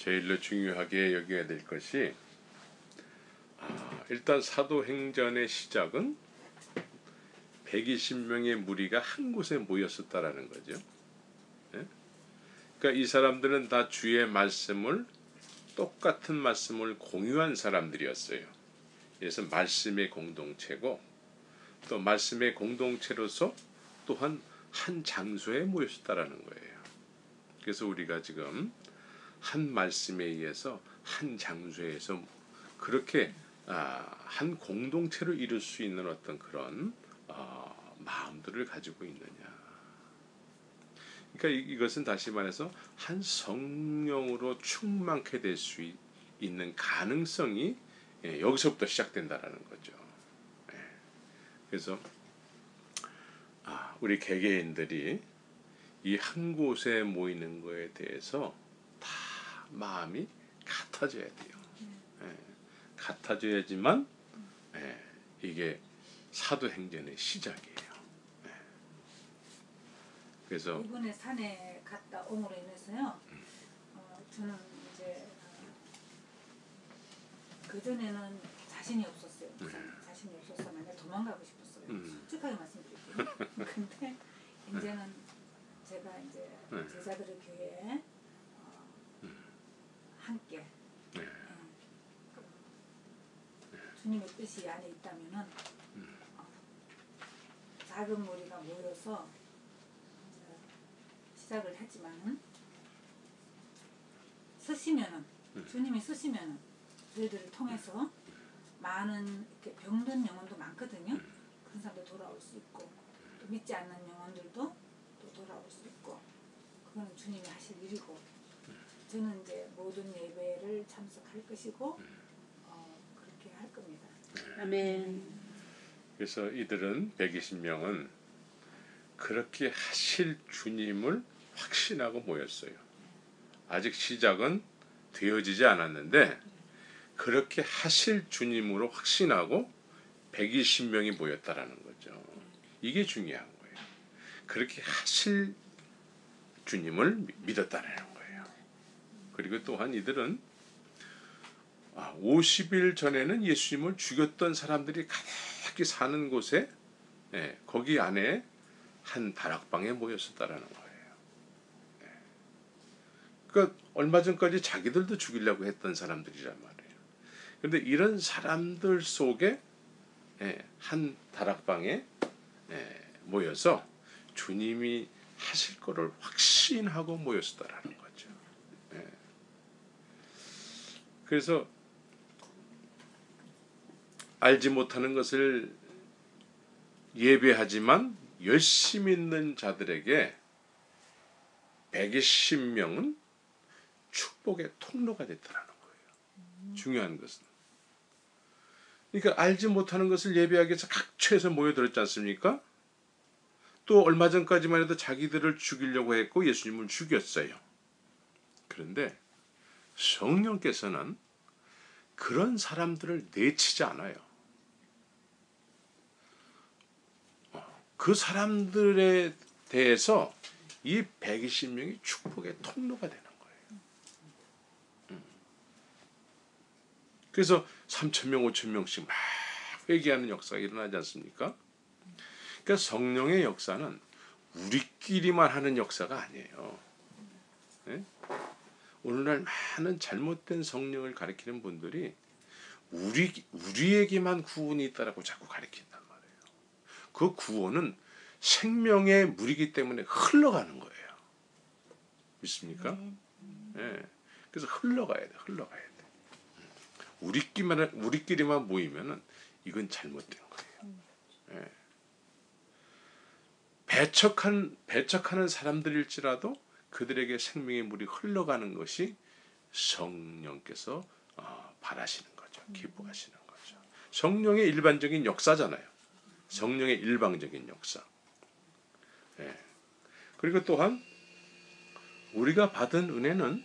제일로 중요하게 여겨야 될 것이 일단 사도행전의 시작은 120명의 무리가 한 곳에 모였었다라는 거죠. 예? 그러니까 이 사람들은 다 주의 말씀을 똑같은 말씀을 공유한 사람들이었어요. 그래서 말씀의 공동체고 또 말씀의 공동체로서 또한 한 장소에 모였다라는 거예요. 그래서 우리가 지금 한 말씀에 의해서 한 장소에서 그렇게 한 공동체를 이룰 수 있는 어떤 그런 마음들을 가지고 있느냐. 그러니까 이것은 다시 말해서 한 성령으로 충만케 될 수 있는 가능성이 여기서부터 시작된다라는 거죠. 그래서 우리 개개인들이 이 한 곳에 모이는 거에 대해서 다 마음이 같아져야 돼요. 같아져야지만 이게 사도행전의 시작이에요. 그래서 이번에 산에 갔다 옴으로 인해서요. 저는 이제 그 전에는 자신이 없었어요. 자신이 없어서 맨날 도망가고 싶었어요. 솔직하게 말씀드릴게요. 근데 이제는 제가 이제 제자들의 교회에 함께 주님의 뜻이 안에 있다면은 작은 무리가 모여서 시작을 했지만은 쓰시면은 주님이 쓰시면은 저희들을 통해서 많은 이렇게 병든 영혼도 많거든요. 그런 사람도 돌아올 수 있고 또 믿지 않는 영혼들도 또 돌아올 수 있고 그거는 주님이 하실 일이고 저는 이제 모든 예배를 참석할 것이고 그렇게 할 겁니다. 아멘. 그래서 이들은 120명은 그렇게 하실 주님을 확신하고 모였어요. 아직 시작은 되어지지 않았는데 그렇게 하실 주님으로 확신하고 120명이 모였다라는 거죠. 이게 중요한 거예요. 그렇게 하실 주님을 믿었다는 거예요. 그리고 또한 이들은 50일 전에는 예수님을 죽였던 사람들이 가득히 사는 곳에 거기 안에 한 다락방에 모였었다라는 거예요. 그러니까 얼마 전까지 자기들도 죽이려고 했던 사람들이란 말이에요. 그런데 이런 사람들 속에 한 다락방에 모여서 주님이 하실 거를 확신하고 모였었다라는 거죠. 그래서 알지 못하는 것을 예배하지만 열심히 있는 자들에게 120명은 축복의 통로가 됐다는 거예요. 중요한 것은. 그러니까 알지 못하는 것을 예배하기 위해서 각처에서 모여들었지 않습니까? 또 얼마 전까지만 해도 자기들을 죽이려고 했고 예수님을 죽였어요. 그런데 성령께서는 그런 사람들을 내치지 않아요. 그 사람들에 대해서 이 120명이 축복의 통로가 되는 거예요. 그래서 3,000명, 5,000명씩 막 회개하는 역사가 일어나지 않습니까? 그러니까 성령의 역사는 우리끼리만 하는 역사가 아니에요. 네? 오늘날 많은 잘못된 성령을 가리키는 분들이 우리에게만 구원이 있다라고 자꾸 가리킨단 말이에요. 그 구원은 생명의 물이기 때문에 흘러가는 거예요. 믿습니까? 네. 그래서 흘러가야 돼. 우리끼리만 모이면은 이건 잘못된 거예요. 네. 배척하는 사람들일지라도 그들에게 생명의 물이 흘러가는 것이 성령께서 바라시는 거죠. 기뻐하시는 거죠. 성령의 일반적인 역사잖아요. 성령의 일방적인 역사. 네. 그리고 또한 우리가 받은 은혜는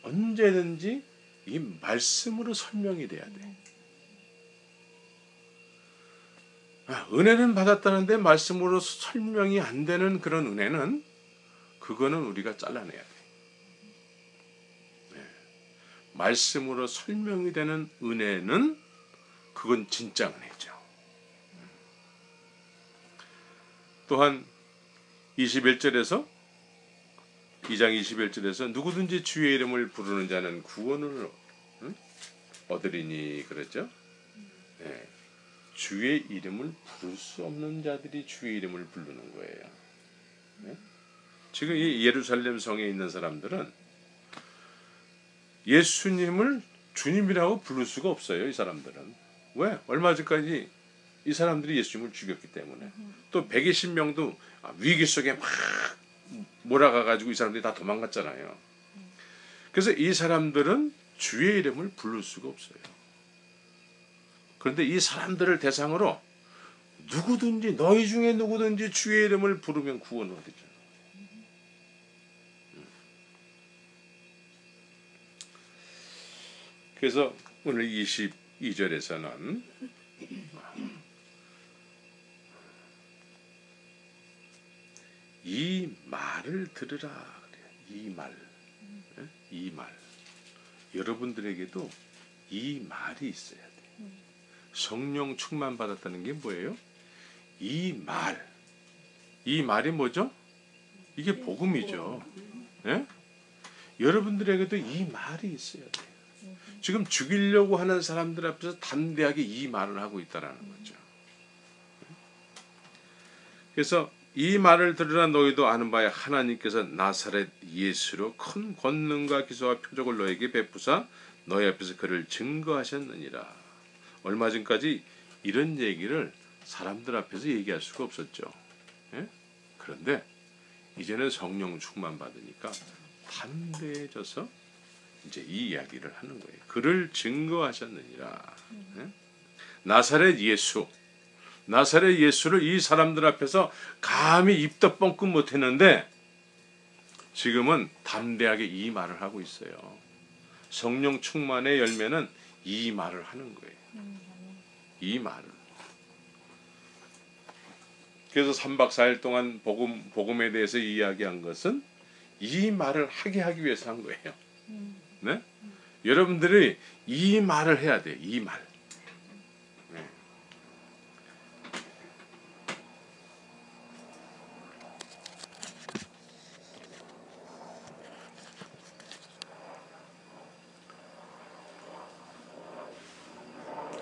언제든지 이 말씀으로 설명이 돼야 돼. 은혜는 받았다는데 말씀으로 설명이 안 되는 그런 은혜는 그거는 우리가 잘라내야 돼. 말씀으로 설명이 되는 은혜는 그건 진짜 은혜죠. 또한 21절에서 2장 21절에서 누구든지 주의 이름을 부르는 자는 구원을 얻으리니 그러죠. 네. 주의 이름을 부를 수 없는 자들이 주의 이름을 부르는 거예요. 네? 지금 이 예루살렘 성에 있는 사람들은 예수님을 주님이라고 부를 수가 없어요. 이 사람들은. 왜? 얼마 전까지 이 사람들이 예수님을 죽였기 때문에. 또 120명도 위기 속에 막 몰아가가지고 이 사람들이 다 도망갔잖아요. 그래서 이 사람들은 주의 이름을 부를 수가 없어요. 그런데 이 사람들을 대상으로 누구든지 너희 중에 누구든지 주의 이름을 부르면 구원을 얻죠. 그래서 오늘 22절에서는 이 말을 들으라 그래요. 이 말. 이 말. 여러분들에게도 이 말이 있어야 돼요. 성령 충만 받았다는 게 뭐예요? 이 말. 이 말이 뭐죠? 이게 복음이죠. 예? 여러분들에게도 이 말이 있어야 돼요. 지금 죽이려고 하는 사람들 앞에서 담대하게 이 말을 하고 있다라는 거죠. 그래서 이 말을 들으라 너희도 아는 바에 하나님께서 나사렛 예수로 큰 권능과 기사와 표적을 너에게 베푸사 너희 앞에서 그를 증거하셨느니라. 얼마 전까지 이런 얘기를 사람들 앞에서 얘기할 수가 없었죠. 예? 그런데 이제는 성령 충만 받으니까 담대해져서 이제 이 이야기를 하는 거예요. 그를 증거하셨느니라. 예? 나사렛 예수. 나사렛 예수를 이 사람들 앞에서 감히 입도 뻥끗 못했는데 지금은 담대하게 이 말을 하고 있어요. 성령 충만의 열매는 이 말을 하는 거예요. 이 말을. 그래서 3박 4일 동안 복음에 대해서 이야기한 것은 이 말을 하게 하기 위해서 한 거예요. 네? 여러분들이 이 말을 해야 돼요. 이 말. 네.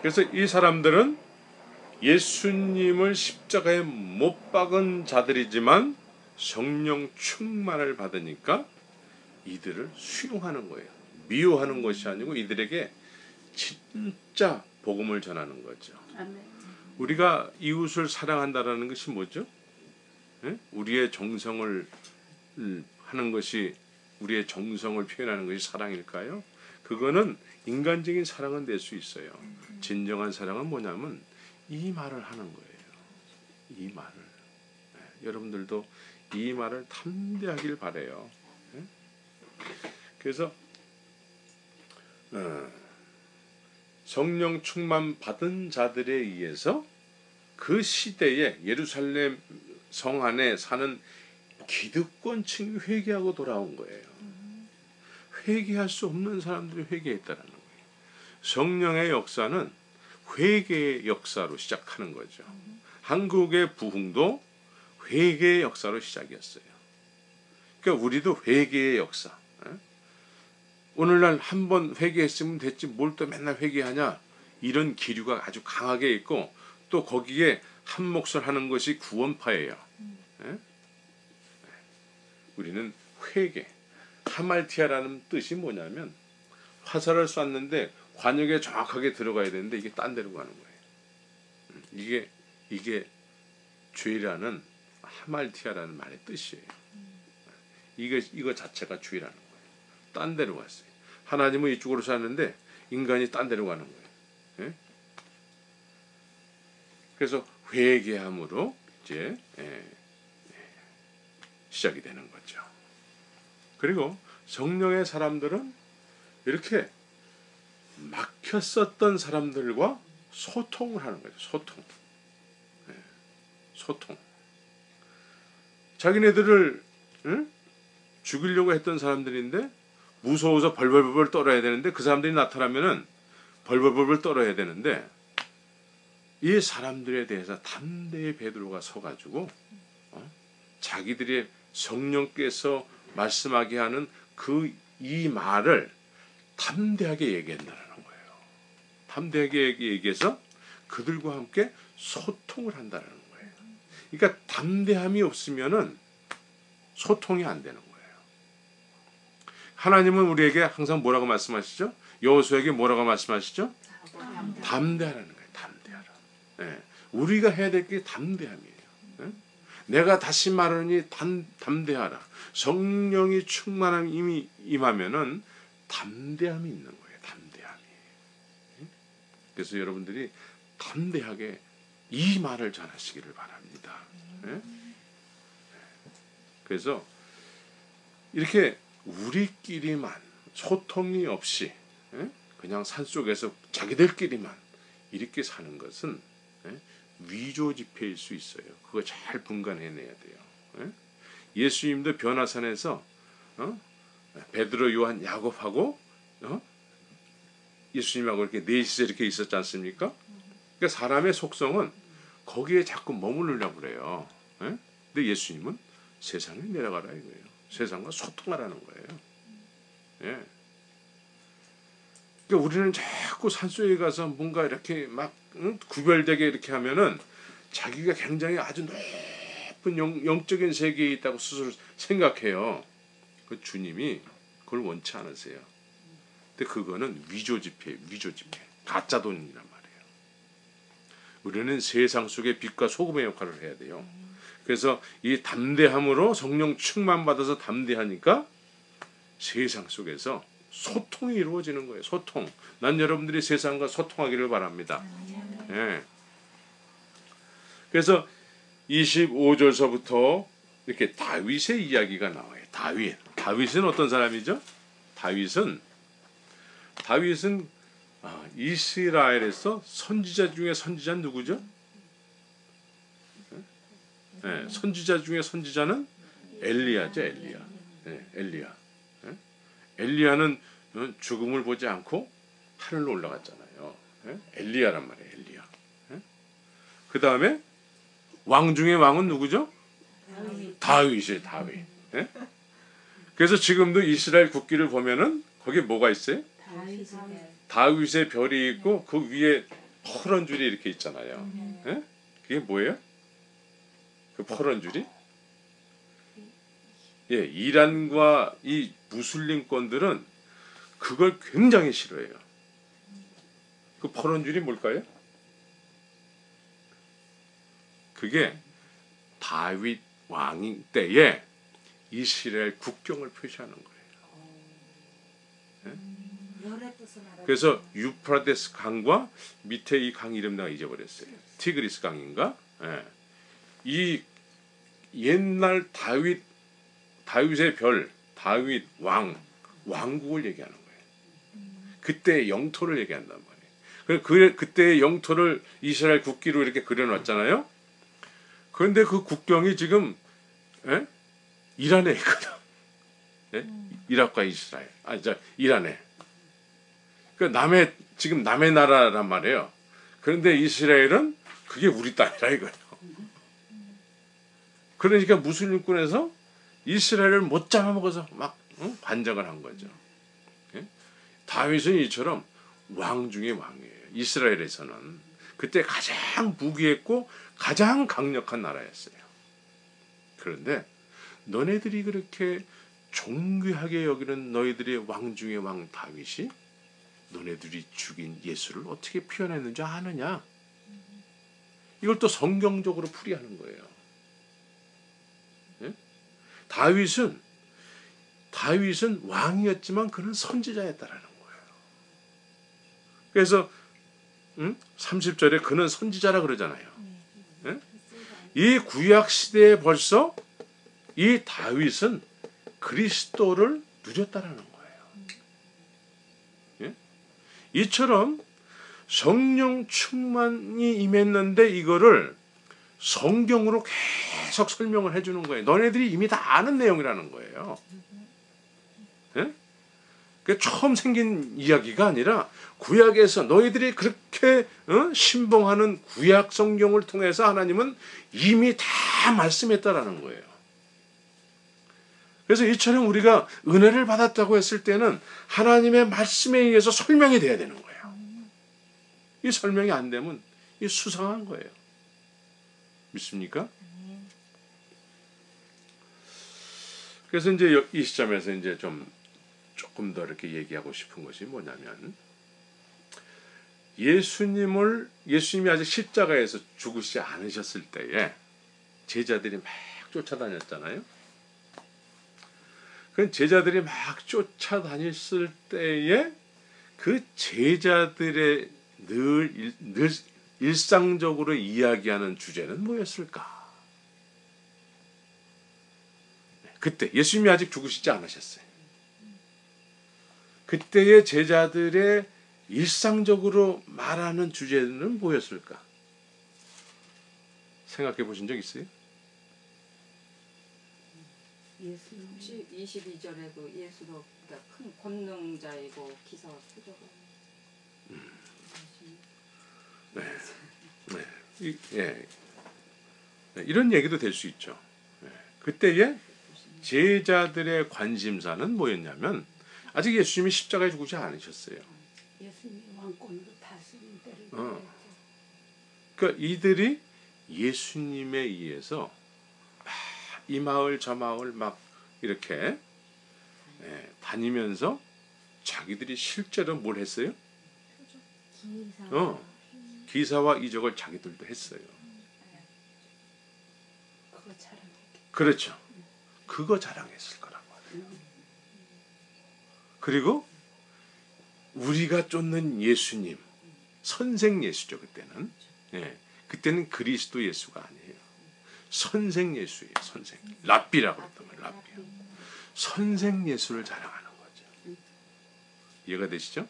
그래서 이 사람들은 예수님을 십자가에 못 박은 자들이지만 성령 충만을 받으니까 이들을 수용하는 거예요. 미워하는 것이 아니고 이들에게 진짜 복음을 전하는 거죠. 아멘. 우리가 이웃을 사랑한다라는 것이 뭐죠? 예? 우리의 정성을 하는 것이 우리의 정성을 표현하는 것이 사랑일까요? 그거는 인간적인 사랑은 될 수 있어요. 진정한 사랑은 뭐냐면 이 말을 하는 거예요. 이 말을. 네, 여러분들도 이 말을 담대하길 바라요. 네? 그래서 성령 충만 받은 자들에 의해서 그 시대에 예루살렘 성 안에 사는 기득권층이 회개하고 돌아온 거예요. 회개할 수 없는 사람들이 회개했다는 거예요. 성령의 역사는 회개의 역사로 시작하는 거죠. 한국의 부흥도 회개의 역사로 시작이었어요. 그러니까 우리도 회개의 역사. 오늘날 한 번 회개했으면 됐지 뭘 또 맨날 회개하냐, 이런 기류가 아주 강하게 있고 또 거기에 한 몫을 하는 것이 구원파예요. 우리는 회개. 하말티아라는 뜻이 뭐냐면 화살을 쐈는데 관역에 정확하게 들어가야 되는데 이게 딴 데로 가는 거예요. 이게 죄라는 하말티아라는 말의 뜻이에요. 이거 자체가 죄라는 거예요. 딴 데로 갔어요. 하나님은 이쪽으로 쐈는데 인간이 딴 데로 가는 거예요. 예? 그래서 회개함으로 이제 시작이 되는 거죠. 그리고 성령의 사람들은 이렇게 막혔었던 사람들과 소통을 하는 거죠. 소통. 자기네들을 죽이려고 했던 사람들인데 무서워서 벌벌벌 떨어야 되는데 그 사람들이 나타나면은 벌벌벌 떨어야 되는데 이 사람들에 대해서 담대히 베드로가 서가지고 자기들의 성령께서 말씀하게 하는 이 말을 담대하게 얘기한다는 거예요. 담대하게 얘기해서 그들과 함께 소통을 한다는 거예요. 그러니까 담대함이 없으면은 소통이 안 되는 거예요. 하나님은 우리에게 항상 뭐라고 말씀하시죠? 여호수아에게 뭐라고 말씀하시죠? 담대하라는 거예요. 담대하라. 예. 우리가 해야 될 게 담대함이에요. 예? 내가 다시 말하니 담대하라. 성령이 충만함이 임하면은 담대함이 있는 거예요. 담대함이. 예? 그래서 여러분들이 담대하게 이 말을 전하시기를 바랍니다. 예? 그래서 이렇게 우리끼리만 소통이 없이 그냥 산속에서 자기들끼리만 이렇게 사는 것은 위조지폐일 수 있어요. 그거 잘 분간해내야 돼요. 예수님도 변화산에서 베드로, 요한, 야곱하고 예수님하고 이렇게 넷이서 이렇게 있었지 않습니까? 그러니까 사람의 속성은 거기에 자꾸 머무르려고 그래요. 근데 예수님은 세상에 내려가라 이거예요. 세상과 소통하라는 거예요. 예. 그러니까 우리는 자꾸 산속에 가서 뭔가 이렇게 막 구별되게 이렇게 하면은 자기가 굉장히 아주 높은 영적인 세계에 있다고 스스로 생각해요. 그 주님이 그걸 원치 않으세요. 근데 그거는 위조지폐, 가짜 돈이란 말이에요. 우리는 세상 속의 빛과 소금의 역할을 해야 돼요. 그래서 이 담대함으로 성령 충만받아서 담대하니까 세상 속에서 소통이 이루어지는 거예요. 소통. 난 여러분들이 세상과 소통하기를 바랍니다. 예. 그래서 25절서부터 이렇게 다윗의 이야기가 나와요. 다윗은 어떤 사람이죠? 다윗은 이스라엘에서 선지자 중에 선지자는 누구죠? 네, 선지자 중에 선지자는 엘리야죠. 엘리야. 엘리야는 죽음을 보지 않고 하늘로 올라갔잖아요. 엘리야란 말이에요. 엘리야. 그 다음에 왕 중에 왕은 누구죠? 다윗이에요. 다윗. 그래서 지금도 이스라엘 국기를 보면은 거기에 뭐가 있어요? 다윗의 별이 있고 그 위에 퍼런 줄이 이렇게 있잖아요. 그게 뭐예요? 그 퍼런 줄이? 예, 이란과 이 무슬림권들은 그걸 굉장히 싫어해요. 그 퍼런 줄이 뭘까요? 그게 다윗 왕 때에 이스라엘 국경을 표시하는 거예요. 그래서 유프라데스 강과 밑에 이 강 이름 내가 잊어버렸어요. 티그리스 강인가? 이 옛날 다윗의 별, 다윗 왕국을 얘기하는 거예요. 그때의 영토를 얘기한단 말이에요. 그때의 영토를 이스라엘 국기로 이렇게 그려놨잖아요. 그런데 그 국경이 지금 이란에 있거든. 이락과 이스라엘. 이란에. 그러니까 지금 남의 나라란 말이에요. 그런데 이스라엘은 그게 우리 땅이라 이거예요. 그러니까 무슬림권에서 이스라엘을 못 잡아먹어서 막 반정을 한 거죠. 다윗은 이처럼 왕 중에 왕이에요. 이스라엘에서는 그때 가장 무기했고 가장 강력한 나라였어요. 그런데 너네들이 그렇게 존귀하게 여기는 너희들의 왕 중에 왕 다윗이 너네들이 죽인 예수를 어떻게 표현했는지 아느냐? 이걸 또 성경적으로 풀이하는 거예요. 다윗은 왕이었지만 그는 선지자였다라는 거예요. 그래서 30절에 그는 선지자라 그러잖아요. 이 구약 시대에 벌써 이 다윗은 그리스도를 누렸다라는 거예요. 이처럼 성령 충만이 임했는데 이거를 성경으로 계속 설명을 해주는 거예요. 너네들이 이미 다 아는 내용이라는 거예요. 그 처음 생긴 이야기가 아니라 구약에서 너희들이 그렇게 신봉하는 구약 성경을 통해서 하나님은 이미 다 말씀했다라는 거예요. 그래서 이처럼 우리가 은혜를 받았다고 했을 때는 하나님의 말씀에 의해서 설명이 돼야 되는 거예요. 이 설명이 안 되면 이 수상한 거예요. 믿습니까? 그래서 이제 이 시점에서 이제 조금 더 이렇게 얘기하고 싶은 것이 뭐냐면, 예수님이 아직 십자가에서 죽으시지 않으셨을 때에 제자들이 막 쫓아다녔잖아요. 그 제자들이 막 쫓아다녔을 때에 그 제자들의 늘 일상적으로 이야기하는 주제는 뭐였을까? 그때 예수님이 아직 죽으시지 않으셨어요. 그때의 제자들의 일상적으로 말하는 주제는 뭐였을까? 생각해 보신 적 있어요? 예수 22절에도 예수로 큰 권능자이고 기사와 표적을 이런 얘기도 될 수 있죠. 그때의 제자들의 관심사는 뭐였냐면, 아직 예수님이 십자가에 죽지 않으셨어요. 예수님이 왕권으로 다스린 때를 그러니까 이들이 예수님에 의해서 이 마을 저 마을 막 이렇게 다니면서 자기들이 실제로 뭘 했어요? 기사와 이적을 자기들도 했어요. 그거 자랑했겠죠. 그렇죠. 그거 자랑했을 거라고. 그리고 우리가 쫓는 예수님, 선생 예수죠. 그때는. 그때는 그리스도 예수가 아니에요. 선생 예수예요. 선생. 랍비라고 했단 말이에요. 랍비. 선생 예수를 자랑하는 거죠. 이해가 되시죠?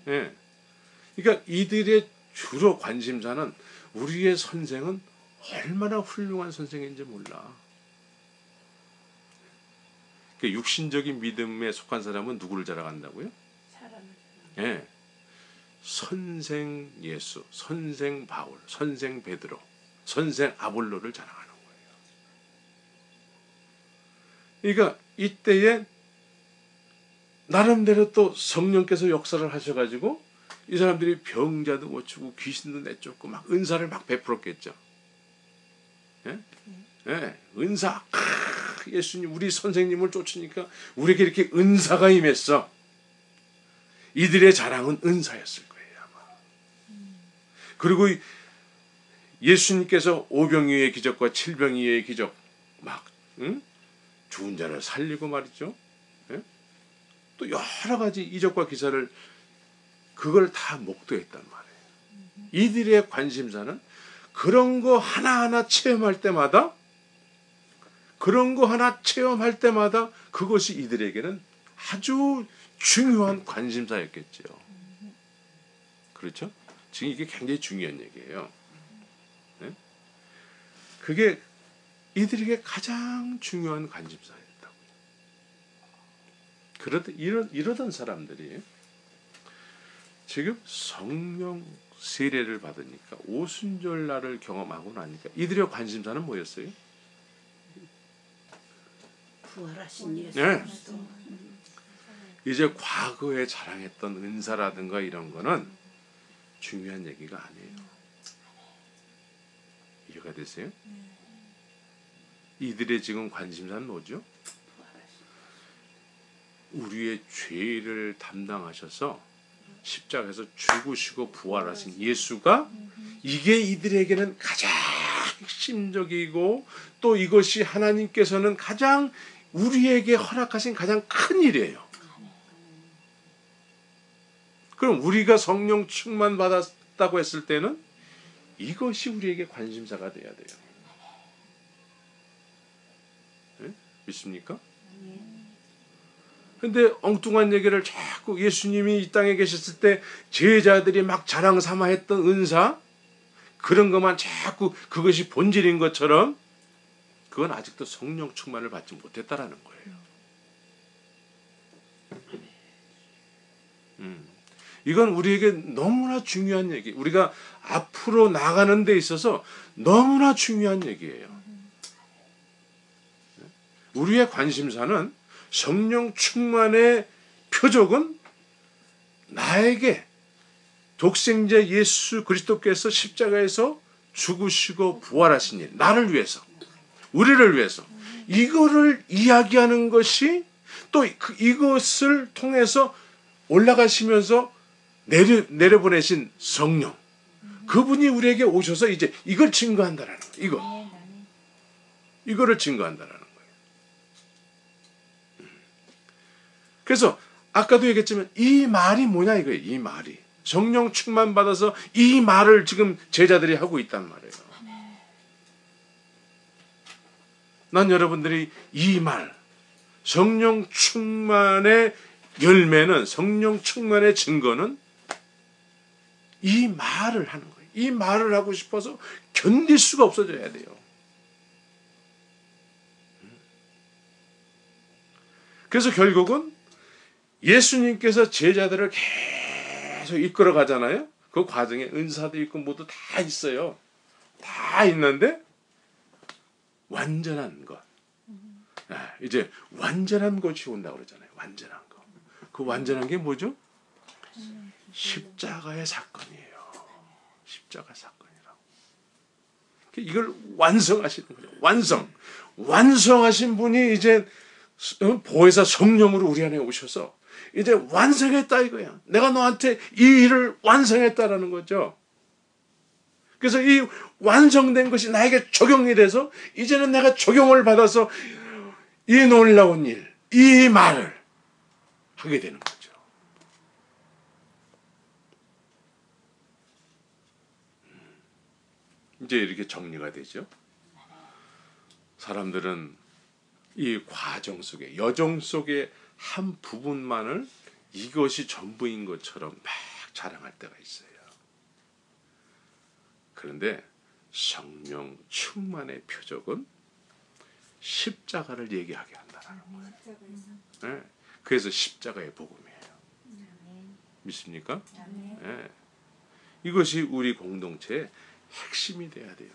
그러니까 이들의 주로 관심사는 우리의 선생은 얼마나 훌륭한 선생인지 몰라. 그러니까 육신적인 믿음에 속한 사람은 누구를 자랑한다고요? 사람을. 선생 예수, 선생 바울, 선생 베드로, 선생 아볼로를 자랑하는 거예요. 그러니까 이때에 나름대로 또 성령께서 역사를 하셔가지고 이 사람들이 병자도 고치고 귀신도 내쫓고 막 은사를 막 베풀었겠죠. 은사. 예수님, 우리 선생님을 쫓으니까 우리에게 이렇게 은사가 임했어. 이들의 자랑은 은사였을 거예요, 아마. 그리고 예수님께서 오병이어의 기적과 칠병이어의 기적, 막 죽은 자를 살리고 말이죠. 또 여러 가지 이적과 기사를 그걸 다 목도했단 말이에요. 이들의 관심사는 그런 거 하나하나 체험할 때마다 그것이 이들에게는 아주 중요한 관심사였겠죠. 그렇죠? 지금 이게 굉장히 중요한 얘기예요. 그게 이들에게 가장 중요한 관심사였다고요. 이러던 사람들이 지금 성령 세례를 받으니까 오순절날을 경험하고 나니까 이들의 관심사는 뭐였어요? 부활하신 예수. 이제 과거에 자랑했던 은사라든가 이런 거는 중요한 얘기가 아니에요. 이해가 되세요? 이들의 지금 관심사는 뭐죠? 우리의 죄를 담당하셔서 십자가에서 죽으시고 부활하신 예수가, 이게 이들에게는 가장 핵심적이고 또 이것이 하나님께서는 가장 우리에게 허락하신 가장 큰 일이에요. 그럼 우리가 성령 충만 받았다고 했을 때는 이것이 우리에게 관심사가 돼야 돼요. 믿습니까? 근데 엉뚱한 얘기를 자꾸 예수님이 이 땅에 계셨을 때 제자들이 막 자랑 삼아 했던 은사, 그런 것만 자꾸 그것이 본질인 것처럼, 그건 아직도 성령 충만을 받지 못했다라는 거예요. 이건 우리에게 너무나 중요한 얘기. 우리가 앞으로 나가는 데 있어서 너무나 중요한 얘기예요. 우리의 관심사는 성령 충만의 표적은 나에게 독생자 예수 그리스도께서 십자가에서 죽으시고 부활하신 일, 나를 위해서, 우리를 위해서 이거를 이야기하는 것이 또 이것을 통해서 올라가시면서 내려보내신 성령, 그분이 우리에게 오셔서 이제 이걸 증거한다라는 거예요. 이거를 증거한다라는 거예요. 그래서 아까도 얘기했지만 이 말이 뭐냐 이거예요. 이 말이 성령 충만 받아서 이 말을 지금 제자들이 하고 있단 말이에요. 난 여러분들이 이 말, 성령 충만의 열매는, 성령 충만의 증거는 이 말을 하는 거예요. 이 말을 하고 싶어서 견딜 수가 없어져야 돼요. 그래서 결국은 예수님께서 제자들을 계속 이끌어 가잖아요. 그 과정에 은사도 있고 모두 다 있어요. 다 있는데 완전한 것. 이제 완전한 것이 온다고 그러잖아요. 완전한 것. 그 완전한 게 뭐죠? 십자가의 사건이에요. 십자가 사건이라고. 이걸 완성하시는 거죠. 완성하신 분이 이제 보혜사 성령으로 우리 안에 오셔서 이제 완성했다 이거야. 내가 너한테 이 일을 완성했다라는 거죠. 그래서 이 완성된 것이 나에게 적용이 돼서 이제는 내가 적용을 받아서 이 놀라운 일, 이 말을 하게 되는 거죠. 이제 이렇게 정리가 되죠. 사람들은 이 과정 속에, 여정 속에 한 부분만을 이것이 전부인 것처럼 막 자랑할 때가 있어요. 그런데 성령 충만의 표적은 십자가를 얘기하게 한다는 거예요. 네. 그래서 십자가의 복음이에요. 믿습니까? 네. 이것이 우리 공동체의 핵심이 돼야 돼요.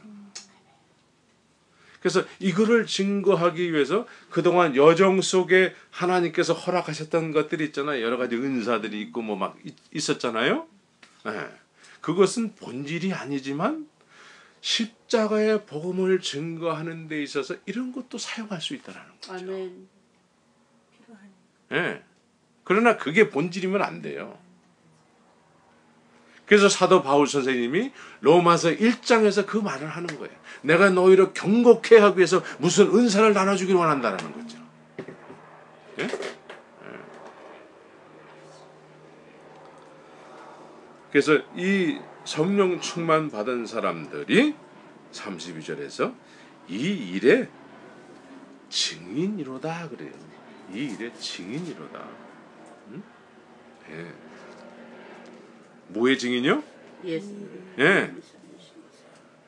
그래서 이거를 증거하기 위해서 그동안 여정 속에 하나님께서 허락하셨던 것들이 있잖아요. 여러 가지 은사들이 있고 뭐 막 있었잖아요. 네. 그것은 본질이 아니지만 십자가의 복음을 증거하는 데 있어서 이런 것도 사용할 수 있다는 거죠. 아멘. 네. 그러나 그게 본질이면 안 돼요. 그래서 사도 바울 선생님이 로마서 1장에서 그 말을 하는 거예요. 내가 너희를 경고케 하기 위해서 무슨 은사를 나눠주길 원한다는 거죠. 네? 그래서 이 성령 충만 받은 사람들이 32절에서 이 일의 증인이로다 그래요. 이 일의 증인이로다. 응? 네. 뭐의 증인이요? 예수. 예.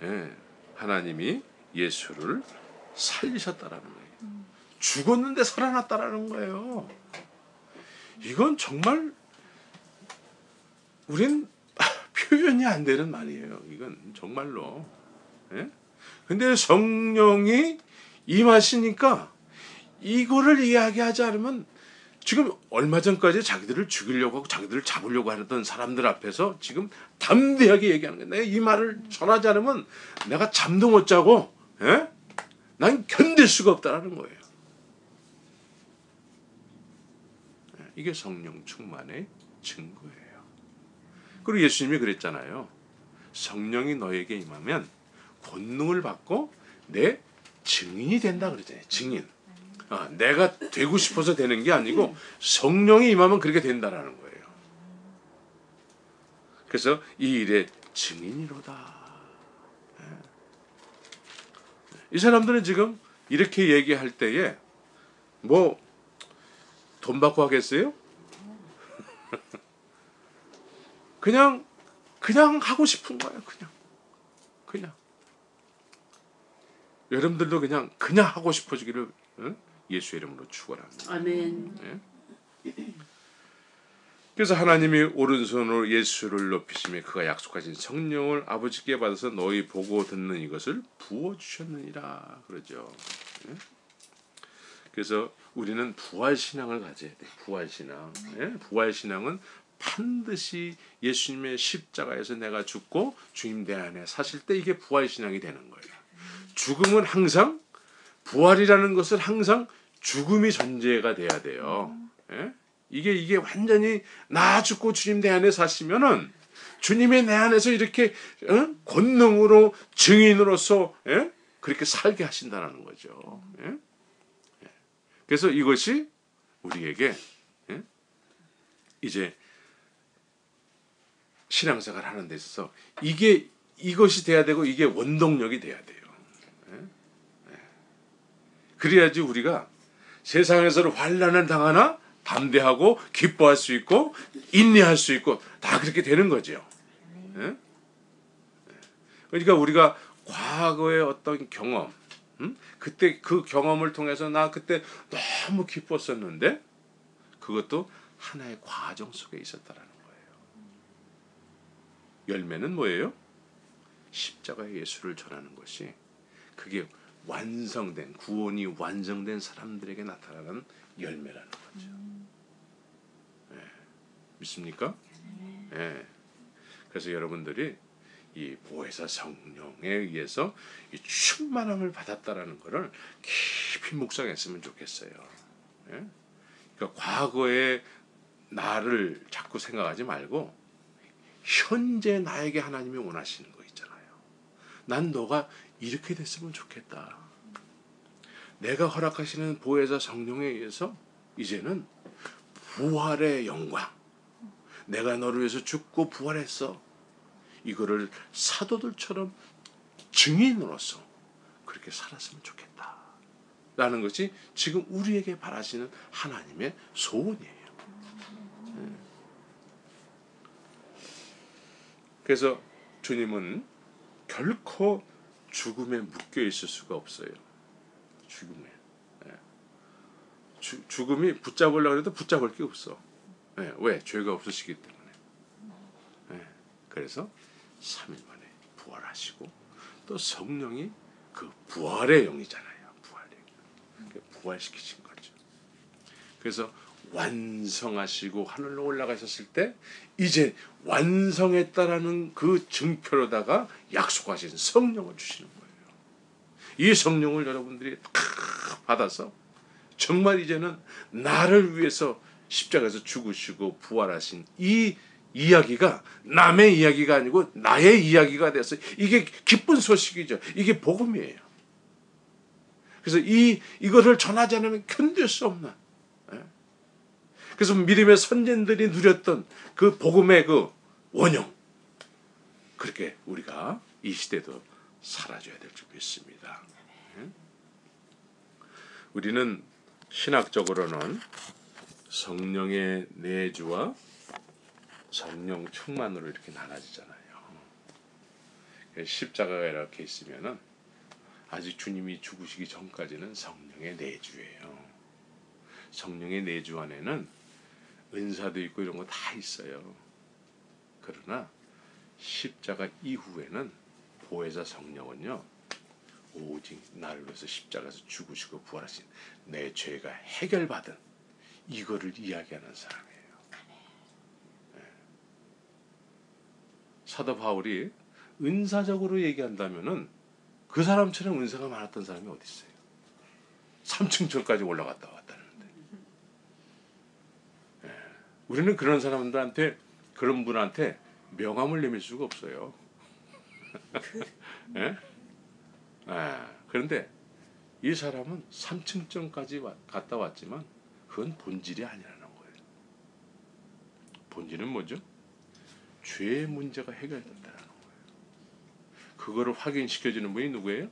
예. 하나님이 예수를 살리셨다라는 거예요. 죽었는데 살아났다라는 거예요. 이건 정말 우린 표현이 안 되는 말이에요. 이건 정말로. 예? 근데 성령이 임하시니까 이거를 이야기하지 않으면 지금 얼마 전까지 자기들을 죽이려고 하고 자기들을 잡으려고 하던 사람들 앞에서 지금 담대하게 얘기하는 거예요. 내가 이 말을 전하지 않으면 내가 잠도 못 자고 예? 난 견딜 수가 없다는 거예요. 이게 성령 충만의 증거예요. 그리고 예수님이 그랬잖아요. 성령이 너에게 임하면 권능을 받고 내 증인이 된다 그러잖아요. 증인. 내가 되고 싶어서 되는 게 아니고 성령이 임하면 그렇게 된다라는 거예요. 그래서 이 일의 증인이로다. 이 사람들은 지금 이렇게 얘기할 때에 뭐 돈 받고 하겠어요? 그냥 하고 싶은 거예요. 그냥 여러분들도 그냥 하고 싶어지기를 예수 이름으로 축원합니다. 아멘. 예? 그래서 하나님이 오른손으로 예수를 높이시며 그가 약속하신 성령을 아버지께 받아서 너희 보고 듣는 이것을 부어주셨느니라 그러죠. 그래서 우리는 부활신앙을 가져야 돼. 부활신앙. 부활신앙은 반드시 예수님의 십자가에서 내가 죽고 주님 내 안에 사실 때 이게 부활신앙이 되는 거예요. 죽음은 항상 부활이라는 것은 항상 죽음이 전제가 돼야 돼요. 이게 완전히 나 죽고 주님 내 안에 사시면은 주님의 내 안에서 이렇게 권능으로 증인으로서 그렇게 살게 하신다는 거죠. 그래서 이것이 우리에게 이제 신앙생활 하는 데 있어서 이것이 돼야 되고 이게 원동력이 돼야 돼요. 그래야지 우리가 세상에서 환난을 당하나 담대하고 기뻐할 수 있고 인내할 수 있고 다 그렇게 되는 거죠. 그러니까 우리가 과거의 어떤 경험, 그때 그 경험을 통해서 나 그때 너무 기뻤었는데 그것도 하나의 과정 속에 있었다라는 거예요. 열매는 뭐예요? 십자가의 예수를 전하는 것이 그게 완성된 구원이 완성된 사람들에게 나타나는 열매라는 거죠. 믿습니까? 그래서 여러분들이 이 보혜사 성령에 의해서 이 충만함을 받았다라는 것을 깊이 묵상했으면 좋겠어요. 그러니까 과거의 나를 자꾸 생각하지 말고 현재 나에게 하나님이 원하시는 거 있잖아요. 난 너가 이렇게 됐으면 좋겠다. 내가 허락하시는 보혜사 성령에 의해서 이제는 부활의 영광, 내가 너를 위해서 죽고 부활했어, 이거를 사도들처럼 증인으로서 그렇게 살았으면 좋겠다 라는 것이 지금 우리에게 바라시는 하나님의 소원이에요. 그래서 주님은 결코 죽음에 묶여 있을 수가 없어요. 죽음에. 죽음이 붙잡으려고 해도 붙잡을 게 없어. 왜? 죄가 없으시기 때문에. 그래서 3일 만에 부활하시고 또 성령이 그 부활의 영이잖아요. 부활의 영. 부활시키신 거죠. 그래서 완성하시고 하늘로 올라가셨을 때 이제 완성했다라는 그 증표로다가 약속하신 성령을 주시는 거예요. 이 성령을 여러분들이 다 받아서 정말 이제는 나를 위해서 십자가에서 죽으시고 부활하신 이 이야기가 남의 이야기가 아니고 나의 이야기가 돼서 이게 기쁜 소식이죠. 이게 복음이에요. 그래서 이거를 전하지 않으면 견딜 수 없는. 그래서 믿음의 선진들이 누렸던 그 복음의 그 원형, 그렇게 우리가 이 시대도 살아줘야 될 줄 믿습니다. 우리는 신학적으로는 성령의 내주와 성령 충만으로 이렇게 나눠지잖아요. 십자가가 이렇게 있으면은 아직 주님이 죽으시기 전까지는 성령의 내주예요. 성령의 내주 안에는 은사도 있고 이런 거 다 있어요. 그러나 십자가 이후에는 보혜사 성령은요, 오직 나를 위해서 십자가에서 죽으시고 부활하신 내 죄가 해결받은 이거를 이야기하는 사람이에요. 사도 바울이 은사적으로 얘기한다면은 그 사람처럼 은사가 많았던 사람이 어디 있어요? 3층천까지 올라갔다 왔다는데. 우리는 그런 사람들한테, 그런 분한테 명함을 내밀 수가 없어요. 그런데 이 사람은 3층천까지 갔다 왔지만 그건 본질이 아니라는 거예요. 본질은 뭐죠? 죄의 문제가 해결된다는 거예요. 그거를 확인시켜주는 분이 누구예요?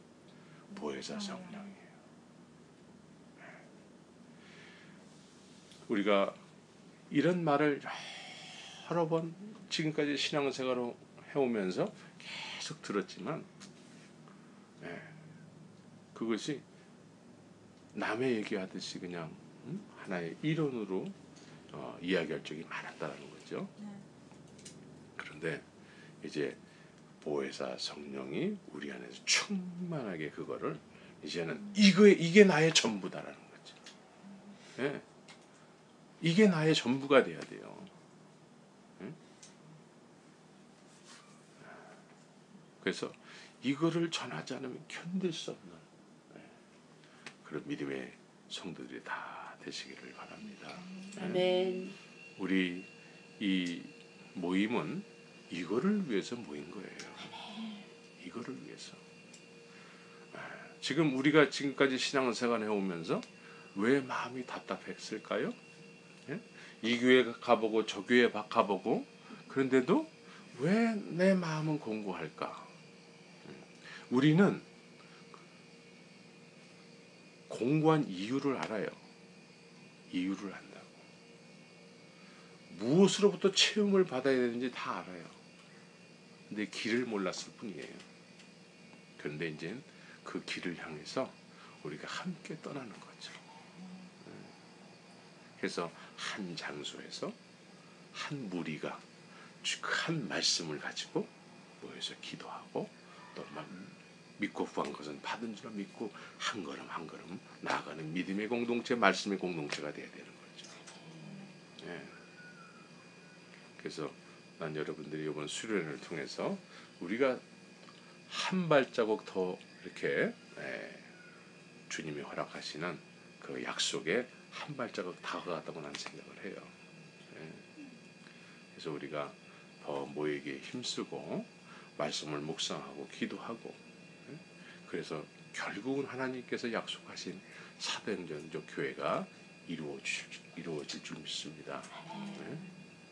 보혜사 성령이에요. 우리가 이런 말을 여러 번 지금까지 신앙생활을 해오면서 계속 들었지만 그것이 남의 얘기하듯이 그냥 하나의 이론으로 이야기할 적이 많았다는 거죠. 네. 그런데 이제 보혜사 성령이 우리 안에서 충만하게 그거를 이제는 이게 나의 전부다라는 거죠. 예. 이게 나의 전부가 돼야 돼요. 예? 그래서 이거를 전하지 않으면 견딜 수 없는 그런 믿음의 성도들이 다 되시기를 바랍니다. 아멘. 우리 이 모임은 이거를 위해서 모인 거예요. 이거를 위해서. 지금 우리가 지금까지 신앙생활 해오면서 왜 마음이 답답했을까요? 예? 이 교회 가보고 저 교회 가보고 그런데도 왜 내 마음은 공고할까? 우리는 공고한 이유를 알아요. 이유를 안다고. 무엇으로부터 체험을 받아야 되는지 다 알아요. 근데 길을 몰랐을 뿐이에요. 그런데 이제 그 길을 향해서 우리가 함께 떠나는 거죠. 그래서 한 장소에서 한 무리가 한 말씀을 가지고 모여서 기도하고 또 믿고 구한 것은 받은 줄 믿고 한 걸음 한 걸음 나아가는 믿음의 공동체, 말씀의 공동체가 돼야 되는 거죠. 예. 그래서 난 여러분들이 이번 수련회를 통해서 우리가 한 발자국 더 이렇게 주님이 허락하시는 그 약속에 한 발자국 다가갔다고 나는 생각을 해요. 그래서 우리가 더 모이기에 힘쓰고 말씀을 묵상하고 기도하고 그래서 결국은 하나님께서 약속하신 사도행전적 교회가 이루어질 줄 믿습니다.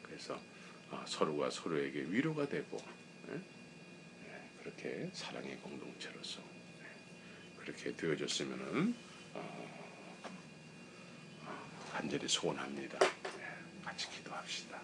그래서 서로가 서로에게 위로가 되고 그렇게 사랑의 공동체로서 그렇게 되어졌으면은 간절히 소원합니다. 같이 기도합시다.